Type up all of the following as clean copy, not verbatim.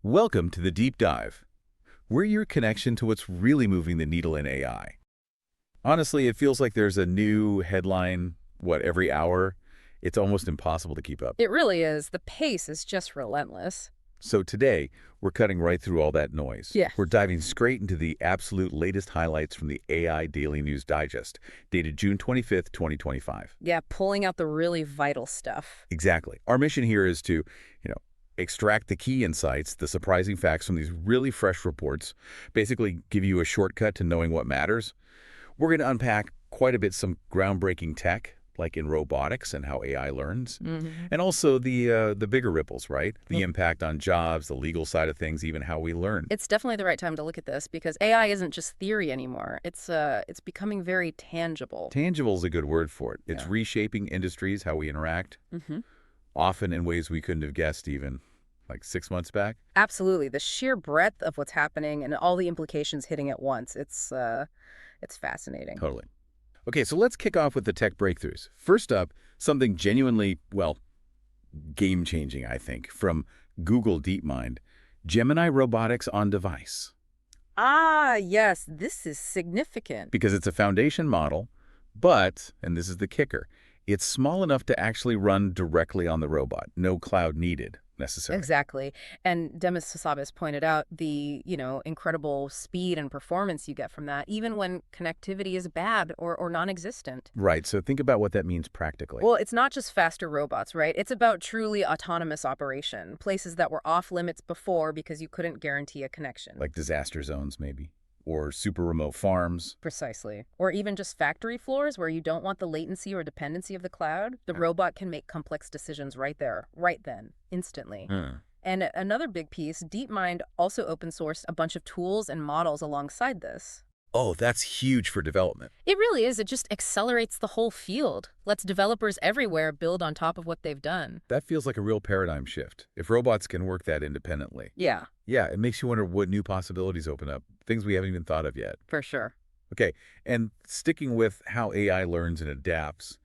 Welcome to the Deep Dive. We're your connection to what's really moving the needle in AI. Honestly, it feels like there's a new headline, every hour? It's almost impossible to keep up. It really is. The pace is just relentless. So today, we're cutting right through all that noise. Yeah. We're diving straight into the absolute latest highlights from the AI Daily News Digest, dated June 25th, 2025. Yeah, pulling out the really vital stuff. Exactly. Our mission here is to, extract the key insights, the surprising facts from these really fresh reports, basically give you a shortcut to knowing what matters. We're going to unpack quite a bit some groundbreaking tech, like in robotics and how AI learns, and also the bigger ripples, right? The impact on jobs, the legal side of things, even how we learn. It's definitely the right time to look at this because AI isn't just theory anymore. It's becoming very tangible. Tangible is a good word for it. It's Yeah. reshaping industries, how we interact, often in ways we couldn't have guessed even, like 6 months back. Absolutely. The sheer breadth of what's happening and all the implications hitting at once. It's fascinating. Totally. Okay, so let's kick off with the tech breakthroughs. First up, something genuinely, game-changing, I think, from Google DeepMind, Gemini Robotics On-Device. Ah, yes, this is significant. Because it's a foundation model, but, and this is the kicker, it's small enough to actually run directly on the robot. No cloud needed, necessarily. Exactly. And Demis Hassabis pointed out the, incredible speed and performance you get from that, even when connectivity is bad or non-existent. Right, so think about what that means practically. Well, it's not just faster robots, right? It's about truly autonomous operation, places that were off limits before because you couldn't guarantee a connection. Like disaster zones, maybe, or super remote farms. Precisely. Or even just factory floors where you don't want the latency or dependency of the cloud. The robot can make complex decisions right there, right then, instantly. And another big piece, DeepMind also open sourced a bunch of tools and models alongside this. Oh, that's huge for development. It really is. It just accelerates the whole field, lets developers everywhere build on top of what they've done. That feels like a real paradigm shift. If robots can work that independently. Yeah, Yeah, it makes you wonder what new possibilities open up, things we haven't even thought of yet. for sure. Okay, and sticking with how AI learns and adapts,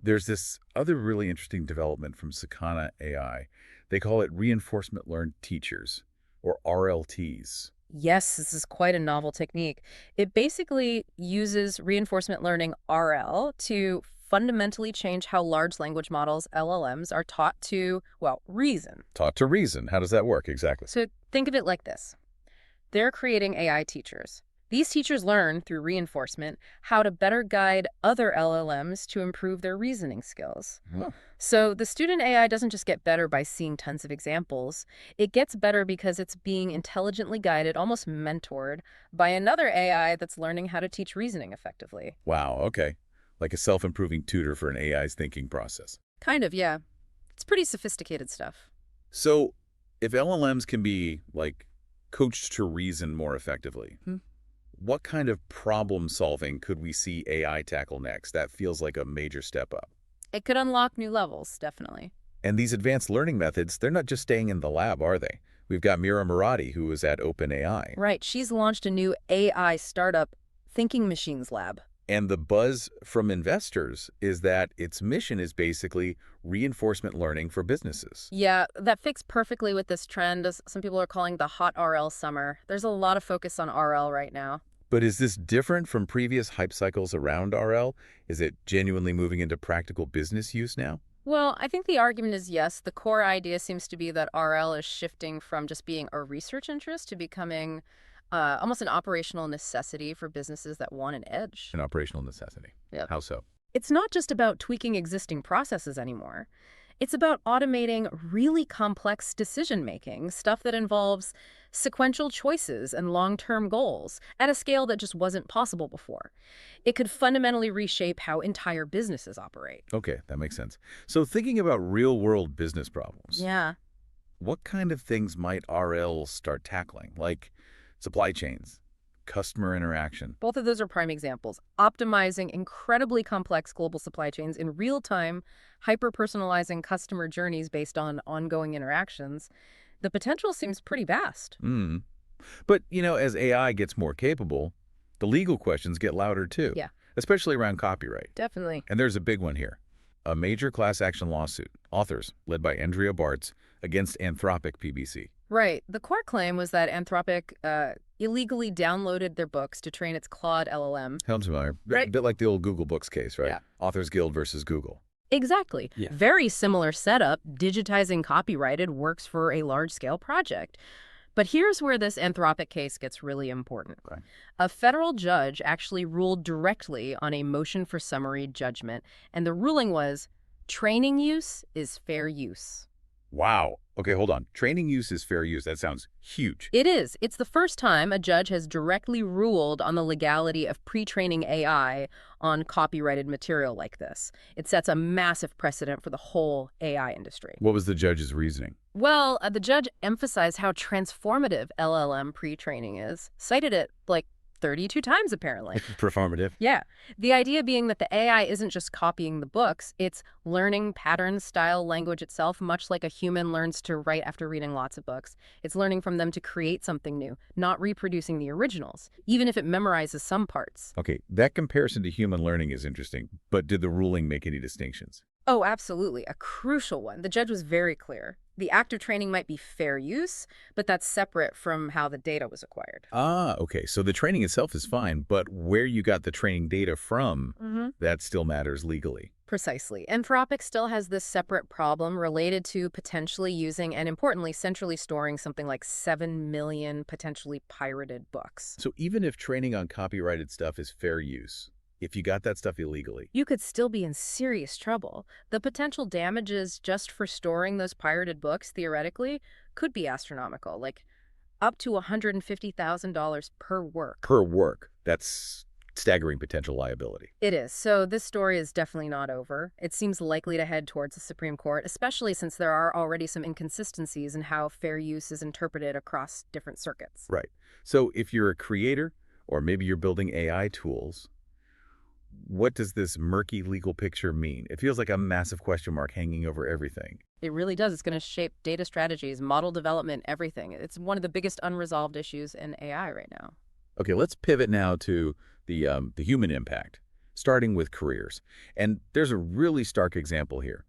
there's this other really interesting development from Sakana AI. They call it reinforcement learned teachers, or RLTs. Yes, this is quite a novel technique. It basically uses reinforcement learning RL to fundamentally change how large language models, LLMs, are taught to, reason. Taught to reason. How does that work exactly? So think of it like this. They're creating AI teachers. These teachers learn through reinforcement how to better guide other LLMs to improve their reasoning skills. So the student AI doesn't just get better by seeing tons of examples. It gets better because it's being intelligently guided, almost mentored, by another AI that's learning how to teach reasoning effectively. Wow, okay. Like a self-improving tutor for an AI's thinking process. Kind of, yeah. It's pretty sophisticated stuff. So if LLMs can be, coached to reason more effectively, what kind of problem solving could we see AI tackle next? That feels like a major step up. It could unlock new levels, definitely. And these advanced learning methods, they're not just staying in the lab, are they? We've got Mira Murati, who was at OpenAI. Right. She's launched a new AI startup, Thinking Machines Lab. And the buzz from investors is that its mission is basically reinforcement learning for businesses. Yeah, that fits perfectly with this trend, as some people are calling the hot RL summer. There's a lot of focus on RL right now. But is this different from previous hype cycles around RL? Is it genuinely moving into practical business use now? Well, I think the argument is yes. The core idea seems to be that RL is shifting from just being a research interest to becoming almost an operational necessity for businesses that want an edge. An operational necessity. Yep. How so? It's not just about tweaking existing processes anymore. It's about automating really complex decision-making, stuff that involves sequential choices and long-term goals at a scale that just wasn't possible before. It could fundamentally reshape how entire businesses operate. Okay, that makes sense. So thinking about real-world business problems, Yeah. what kind of things might RL start tackling? Like supply chains, customer interaction. Both of those are prime examples. Optimizing incredibly complex global supply chains in real time, hyper-personalizing customer journeys based on ongoing interactions. The potential seems pretty vast. But, as AI gets more capable, the legal questions get louder too. Yeah. Especially around copyright. Definitely. And there's a big one here. A major class action lawsuit, authors, led by Andrea Bartz, against Anthropic PBC. Right. The core claim was that Anthropic illegally downloaded their books to train its Claude LLM. Sounds familiar. Right. Bit like the old Google Books case, right? Yeah. Authors Guild versus Google. Exactly. Yeah. Very similar setup. Digitizing copyrighted works for a large-scale project. But here's where this Anthropic case gets really important. Okay. A federal judge actually ruled directly on a motion for summary judgment, and the ruling was training use is fair use. Wow. Okay, hold on. Training use is fair use. That sounds huge. It is. It's the first time a judge has directly ruled on the legality of pre-training AI on copyrighted material like this. It sets a massive precedent for the whole AI industry. What was the judge's reasoning? Well, the judge emphasized how transformative LLM pre-training is, cited it like 32 times apparently. Performative. Yeah. The idea being that the AI isn't just copying the books, it's learning patterns, style, language itself, much like a human learns to write after reading lots of books. It's learning from them to create something new, not reproducing the originals, even if it memorizes some parts. Okay, that comparison to human learning is interesting, but did the ruling make any distinctions? Oh, absolutely. A crucial one. The judge was very clear. The act of training might be fair use, but that's separate from how the data was acquired. Ah, okay. So the training itself is fine, but where you got the training data from, that still matters legally. Precisely. Anthropic still has this separate problem related to potentially using and, importantly, centrally storing something like 7 million potentially pirated books. So even if training on copyrighted stuff is fair use, if you got that stuff illegally, You could still be in serious trouble. The potential damages just for storing those pirated books, theoretically, could be astronomical, like up to $150,000 per work. per work, that's staggering potential liability. It is. So this story is definitely not over. It seems likely to head towards the Supreme Court, especially since there are already some inconsistencies in how fair use is interpreted across different circuits. Right. So if you're a creator, or maybe you're building AI tools, what does this murky legal picture mean? It feels like a massive question mark hanging over everything. It really does. It's going to shape data strategies, model development, everything. It's one of the biggest unresolved issues in AI right now. Okay, let's pivot now to the human impact, starting with careers. And there's a really stark example here.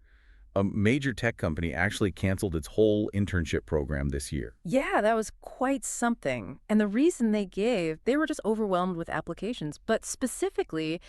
A major tech company actually canceled its whole internship program this year. Yeah, that was quite something. And the reason they gave, they were just overwhelmed with applications, but specifically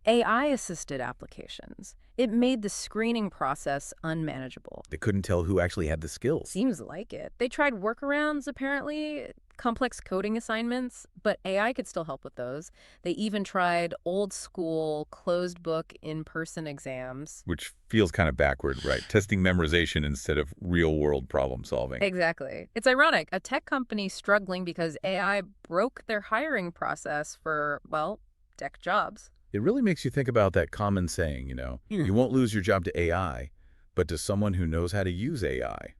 AI-assisted applications. It made the screening process unmanageable. They couldn't tell who actually had the skills. Seems like it. They tried workarounds, apparently, complex coding assignments, but AI could still help with those. They even tried old-school, closed-book, in-person exams. Which feels kind of backward, right? Testing memorization instead of real-world problem solving. Exactly. It's ironic. A tech company struggling because AI broke their hiring process for, well, tech jobs. It really makes you think about that common saying, you won't lose your job to AI, but to someone who knows how to use AI.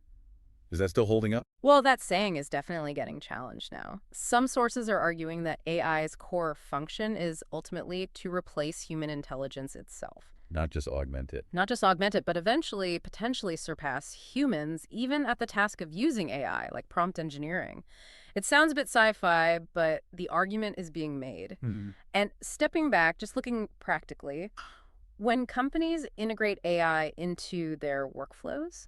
Is that still holding up? Well, that saying is definitely getting challenged now. Some sources are arguing that AI's core function is ultimately to replace human intelligence itself. Not just augment it. Not just augment it, but eventually potentially surpass humans, even at the task of using AI, like prompt engineering. It sounds a bit sci-fi, but the argument is being made. And stepping back, just looking practically, when companies integrate AI into their workflows,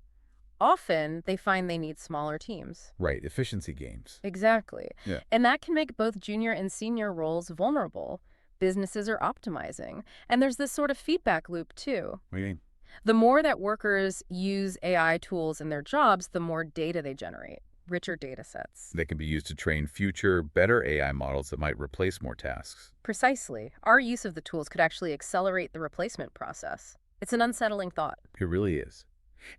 often they find they need smaller teams. Right, efficiency gains. Exactly. Yeah. And that can make both junior and senior roles vulnerable. Businesses are optimizing. And there's this sort of feedback loop, too. What do you mean? The more that workers use AI tools in their jobs, the more data they generate, richer data sets. They can be used to train future, better AI models that might replace more tasks. Precisely. Our use of the tools could actually accelerate the replacement process. It's an unsettling thought. It really is.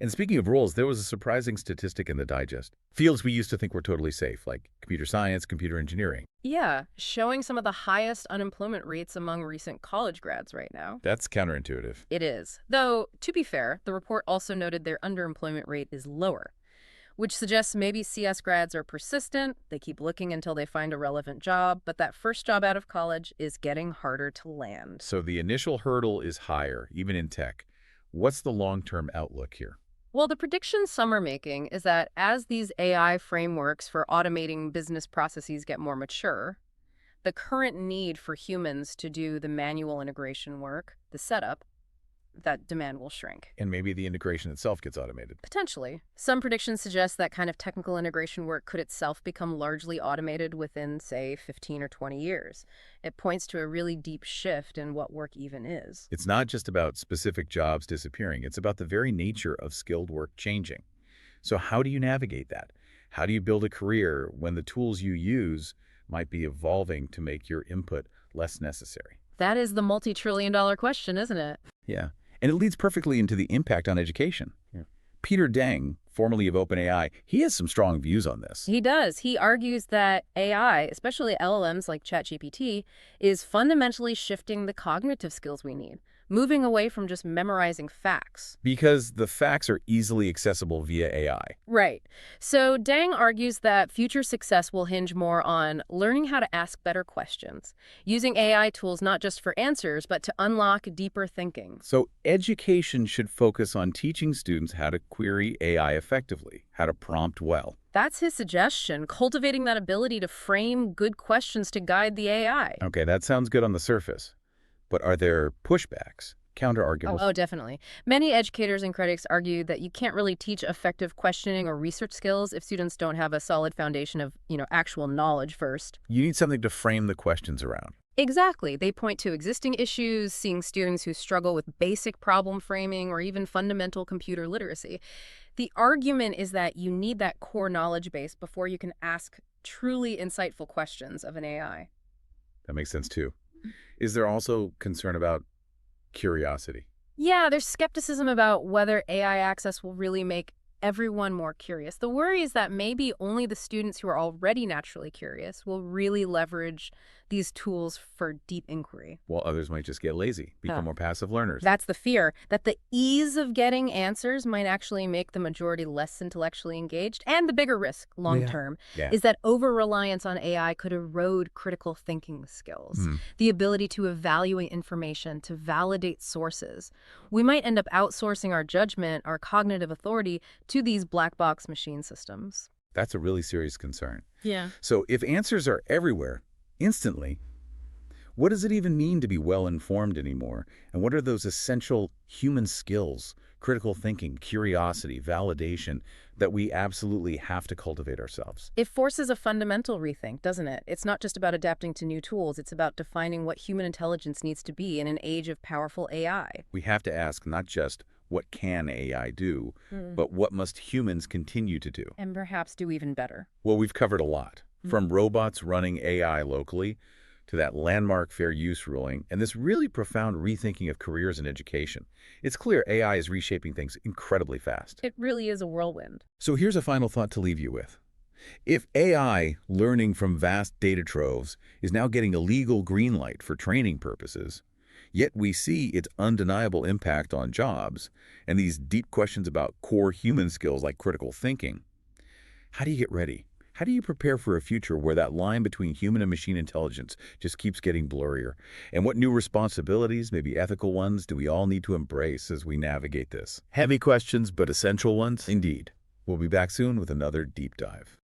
And speaking of roles, there was a surprising statistic in the digest. Fields we used to think were totally safe, like computer science, computer engineering. Yeah, showing some of the highest unemployment rates among recent college grads right now. That's counterintuitive. It is. Though, to be fair, the report also noted their underemployment rate is lower, which suggests maybe CS grads are persistent, they keep looking until they find a relevant job, but that first job out of college is getting harder to land. So the initial hurdle is higher, even in tech. What's the long-term outlook here? Well, the prediction some are making is that as these AI frameworks for automating business processes get more mature, the current need for humans to do the manual integration work, the setup, that demand will shrink. And maybe the integration itself gets automated. Potentially. Some predictions suggest that kind of technical integration work could itself become largely automated within, say, 15 or 20 years. It points to a really deep shift in what work even is. It's not just about specific jobs disappearing. It's about the very nature of skilled work changing. So how do you navigate that? How do you build a career when the tools you use might be evolving to make your input less necessary? That is the multi-trillion-dollar question, isn't it? Yeah. And it leads perfectly into the impact on education. Yeah. Peter Deng, formerly of OpenAI, he has some strong views on this. He does. He argues that AI, especially LLMs like ChatGPT, is fundamentally shifting the cognitive skills we need, moving away from just memorizing facts. Because the facts are easily accessible via AI. Right. So Deng argues that future success will hinge more on learning how to ask better questions, using AI tools not just for answers, but to unlock deeper thinking. So education should focus on teaching students how to query AI effectively, how to prompt well. That's his suggestion, cultivating that ability to frame good questions to guide the AI. Okay, that sounds good on the surface. But are there pushbacks, counter-arguments? Oh, definitely. Many educators and critics argue that you can't really teach effective questioning or research skills if students don't have a solid foundation of, actual knowledge first. You need something to frame the questions around. Exactly. They point to existing issues, seeing students who struggle with basic problem framing or even fundamental computer literacy. The argument is that you need that core knowledge base before you can ask truly insightful questions of an AI. That makes sense, too. Is there also concern about curiosity? Yeah, there's skepticism about whether AI access will really make everyone more curious. The worry is that maybe only the students who are already naturally curious will really leverage these tools for deep inquiry. While others might just get lazy, become more passive learners. That's the fear, that the ease of getting answers might actually make the majority less intellectually engaged. And the bigger risk, long term, is that over-reliance on AI could erode critical thinking skills, the ability to evaluate information, to validate sources. We might end up outsourcing our judgment, our cognitive authority, to these black box machine systems. That's a really serious concern. Yeah. So if answers are everywhere, instantly, what does it even mean to be well-informed anymore? And what are those essential human skills, critical thinking, curiosity, validation, that we absolutely have to cultivate ourselves? It forces a fundamental rethink, doesn't it? It's not just about adapting to new tools. It's about defining what human intelligence needs to be in an age of powerful AI. We have to ask not just what can AI do, but what must humans continue to do? And perhaps do even better. Well, we've covered a lot, from robots running AI locally to that landmark fair use ruling, and this really profound rethinking of careers in education. It's clear AI is reshaping things incredibly fast. It really is a whirlwind. So here's a final thought to leave you with. If AI, learning from vast data troves, is now getting a legal green light for training purposes, yet we see its undeniable impact on jobs and these deep questions about core human skills like critical thinking, how do you get ready? How do you prepare for a future where that line between human and machine intelligence just keeps getting blurrier? And what new responsibilities, maybe ethical ones, do we all need to embrace as we navigate this? Heavy questions, but essential ones? Indeed. We'll be back soon with another deep dive.